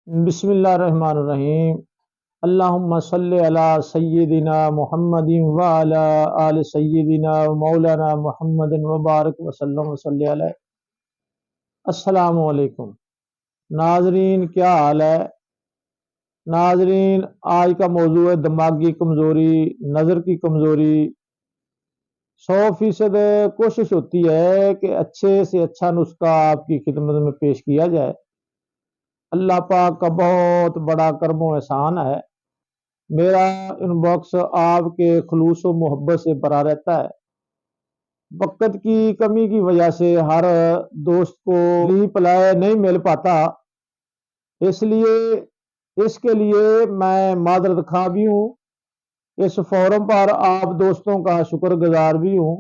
بسم اللہ الرحمن الرحیم۔ اللہم صلی علی سیدنا محمد وعلی آل سیدنا مولانا محمد وبارک وسلم وصلی علیہ۔ السلام علیکم ناظرین، کیا حال ہے؟ ناظرین، آج کا موضوع ہے دماغی کمزوری، نظر کی کمزوری۔ 100% کوشش ہوتی ہے کہ اچھے سے اچھا نسخہ آپ کی خدمت میں پیش کیا جائے۔ اللہ پاک کا بہت بڑا کرم و احسان ہے، میرا ان باکس آپ کے خلوص و محبت سے بھرا رہتا ہے۔ وقت کی کمی کی وجہ سے ہر دوست کو رپلائی نہیں مل پاتا، اس کے لیے میں معذرت خواہ بھی ہوں۔ اس فورم پر آپ دوستوں کا شکر گزار بھی ہوں،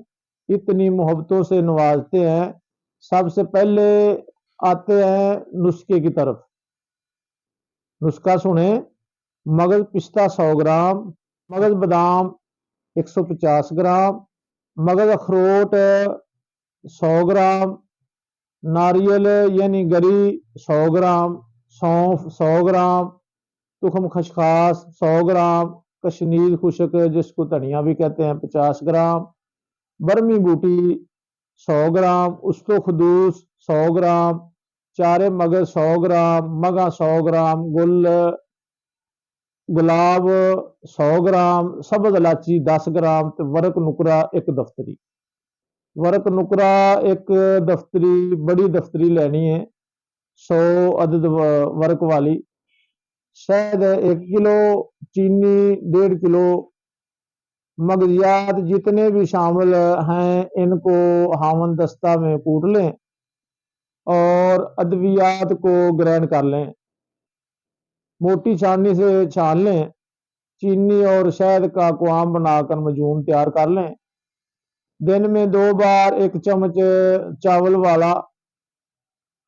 اتنی محبتوں سے نوازتے ہیں۔ سب سے پہلے آتے ہیں نسخے کی طرف۔ نسخہ سنیں: مغز پستہ 100 گرام، مغز بادام 150 گرام، مغز اخروٹ 100 گرام، ناریل یعنی گری 100 گرام، سونف 100 گرام، تخم خشخاش 100 گرام، کشنیز خشک جس کو دھنیا بھی کہتے ہیں 50 گرام، برمی بوٹی 100 گرام، استو خدوس 100 گرام، چارے مغز 100 گرام، مگا 100 گرام، گلاب 100 گرام، سبز الائچی 10 گرام، ورق نکرا ایک دفتری۔ ورق نکرا ایک دفتری، بڑی دفتری لینی ہے، 100 عدد ورق والی۔ شہد 1 کلو، چینی 1.5 کلو۔ مغزیات جتنے بھی شامل ہیں ان کو ہاون دستہ میں کوٹ لیں اور ادویات کو گرائنڈ کر لیں، موٹی چھاننی سے چھان لیں۔ چینی اور شہد کا اقوام بنا کر مجموع تیار کر لیں۔ دن میں 2 بار 1 چمچ چاول والا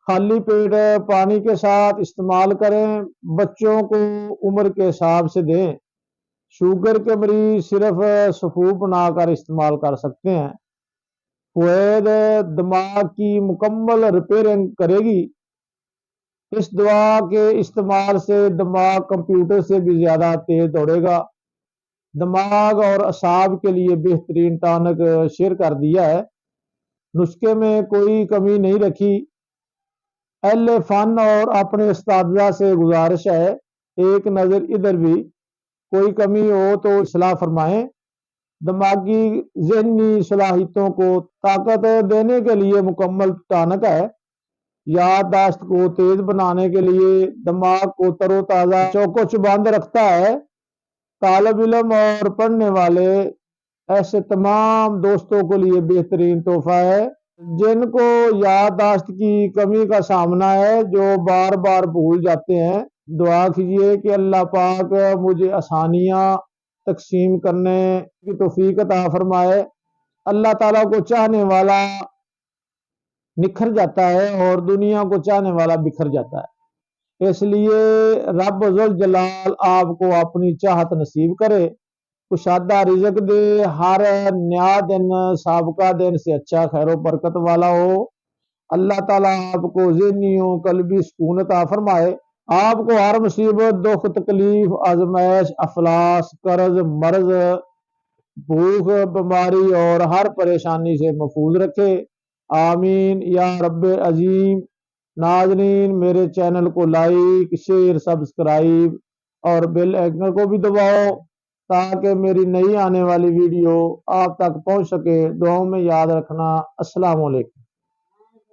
خالی پیٹ پانی کے ساتھ استعمال کریں۔ بچوں کو عمر کے حساب سے دیں۔ شوگر کے مریض صرف سفوف بنا کر استعمال کر سکتے ہیں۔ فوائد: دماغ کی مکمل ریپیئرنگ کرے گی۔ اس دوا کے استعمال سے دماغ کمپیوٹر سے بھی زیادہ تیز دوڑے گا۔ دماغ اور اعصاب کے لیے بہترین ٹانک شیئر کر دیا ہے۔ نسخے میں کوئی کمی نہیں رکھی۔ اہل فن اور اپنے اساتذہ سے گزارش ہے، ایک نظر ادھر بھی کوئی کمی ہو تو اصلاح فرمائیں۔ دماغی ذہنی صلاحیتوں کو طاقت دینے کے لیے مکمل ٹانک ہے۔ یادداشت کو تیز بنانے کے لیے دماغ کو تر و تازہ چوکو چبند رکھتا ہے۔ طالب علم اور پڑھنے والے ایسے تمام دوستوں کے لیے بہترین تحفہ ہے جن کو یادداشت کی کمی کا سامنا ہے، جو بار بار بھول جاتے ہیں۔ دعا کیجیے کہ اللہ پاک مجھے آسانیاں تقسیم کرنے کی توفیق عطا فرمائے۔ اللہ تعالیٰ کو چاہنے والا نکھر جاتا ہے اور دنیا کو چاہنے والا بکھر جاتا ہے۔ اس لیے رب ذوالجلال آپ کو اپنی چاہت نصیب کرے، کشادہ رزق دے، ہر نیا دن سابقہ دن سے اچھا خیر و برکت والا ہو۔ اللہ تعالیٰ آپ کو ذہنی و قلبی سکون عطا فرمائے، آپ کو ہر مصیبت، دکھ، تکلیف، آزمائش، افلاس، قرض، مرض، بھوک، بیماری اور ہر پریشانی سے محفوظ رکھے، آمین یا رب عظیم۔ ناظرین، میرے چینل کو لائک، شیئر، سبسکرائب اور بیل آئکن کو بھی دباؤ تاکہ میری نئی آنے والی ویڈیو آپ تک پہنچ سکے۔ دعاؤں میں یاد رکھنا۔ السلام علیکم۔